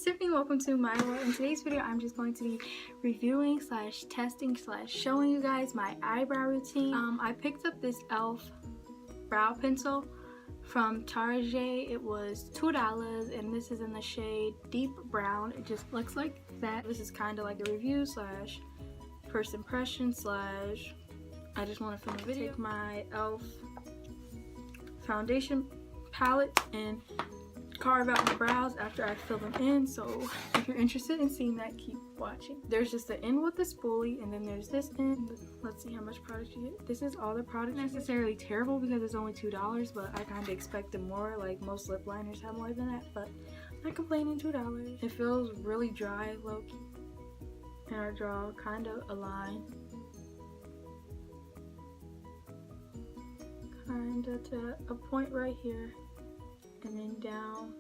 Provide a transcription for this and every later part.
it's Tiffany. Welcome to my world. In today's video, I'm just going to be reviewing / testing / showing you guys my eyebrow routine. I picked up this e.l.f. brow pencil from Target. It was $2 and this is in the shade Deep Brown. It just looks like that. This is kind of like a review / first impression / I just want to film a video. Take my e.l.f. foundation palette and carve out my brows after I fill them in. So if you're interested in seeing that, keep watching. There's just the end with the spoolie, and then there's this end. Let's see how much product you get. This is all the product. Not necessarily terrible because it's only $2, but I kind of expected more. Like most lip liners have more than that, but I'm not complaining. $2. It feels really dry, low key, and I draw kind of a line, kind of to a point right here, and then down.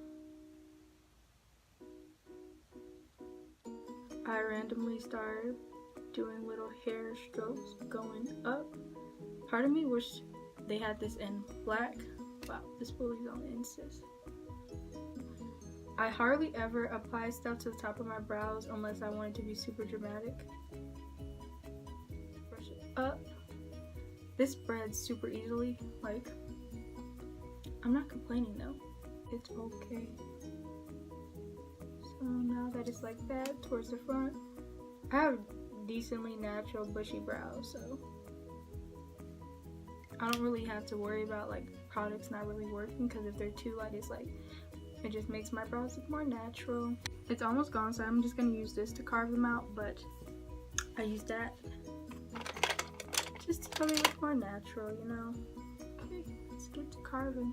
I randomly started doing little hair strokes going up. Part of me wished they had this in black. Wow, this spoolie's on the insist. I hardly ever apply stuff to the top of my brows unless I want it to be super dramatic. Brush it up. This spreads super easily. Like, I'm not complaining though. It's okay. So now that it's like that towards the front, I have decently natural bushy brows, so I don't really have to worry about like products not really working, because if they're too light, it's like it just makes my brows look more natural. It's almost gone, so I'm just gonna use this to carve them out, but I use that just to make it look more natural, you know. Okay, let's get to carving.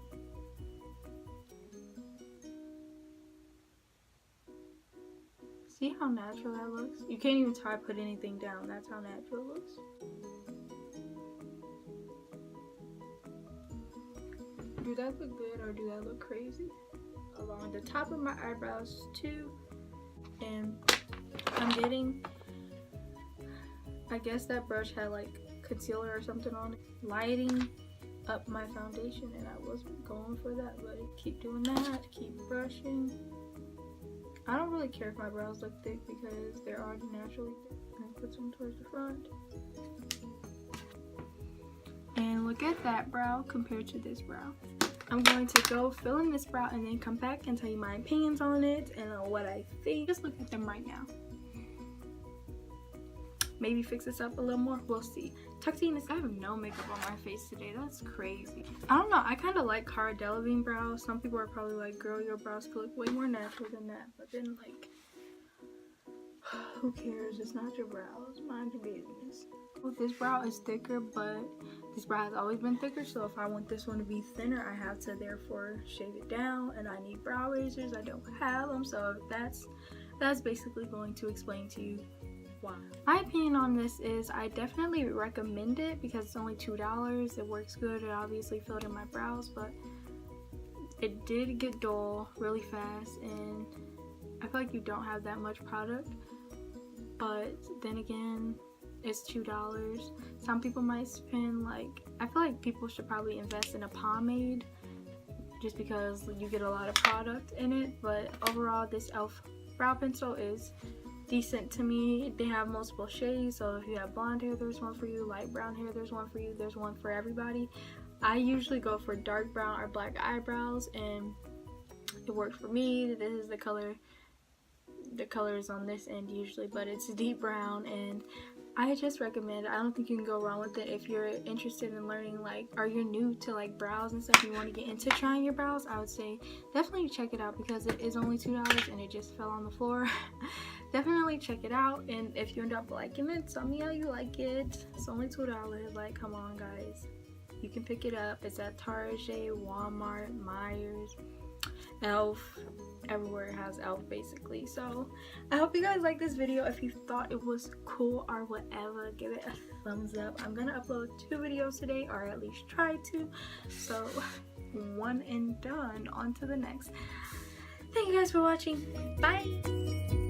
See how natural that looks? You can't even try to put anything down. That's how natural it looks. Do that look good or do that look crazy? Along the top of my eyebrows too. And I'm getting, I guess that brush had like concealer or something on it, lighting up my foundation, and I wasn't going for that, but keep doing that, keep brushing. I don't really care if my brows look thick because they're already naturally thick. And put some towards the front. And look at that brow compared to this brow. I'm going to go fill in this brow and then come back and tell you my opinions on it and what I think. Just look at them right now. Maybe fix this up a little more. We'll see. Tucked in, I have no makeup on my face today. That's crazy. I don't know. I kind of like Cara Delevingne brows. Some people are probably like, girl, your brows could look way more natural than that. But then, like, who cares? It's not your brows. Mind your business. Well, this brow is thicker, but this brow has always been thicker. So if I want this one to be thinner, I have to therefore shave it down. And I need brow razors. I don't have them. So that's basically going to explain to you why. My opinion on this is I definitely recommend it because it's only $2. It works good. It obviously filled in my brows, but it did get dull really fast, and I feel like you don't have that much product. But then again, it's $2. Some people might spend like, I feel like people should probably invest in a pomade just because you get a lot of product in it. But overall, this e.l.f. brow pencil is decent to me. They have multiple shades, so if you have blonde hair, there's one for you. Light brown hair, there's one for you. There's one for everybody. I usually go for dark brown or black eyebrows, and it worked for me. This is the color. The color is on this end usually, but it's deep brown, and I just recommend it. I don't think you can go wrong with it if you're interested in learning, like, or you're new to like brows and stuff, you want to get into trying your brows. I would say definitely check it out because it is only $2 and it just fell on the floor. Definitely check it out, and if you end up liking it, tell me how you like it. It's only $2. Like, come on guys, you can pick it up. It's at Target, Walmart, Myers, e.l.f. Everywhere it has e.l.f. basically. So I hope you guys like this video. If you thought it was cool or whatever, give it a thumbs up. I'm gonna upload 2 videos today, or at least try to. So one and done, on to the next. Thank you guys for watching. Bye.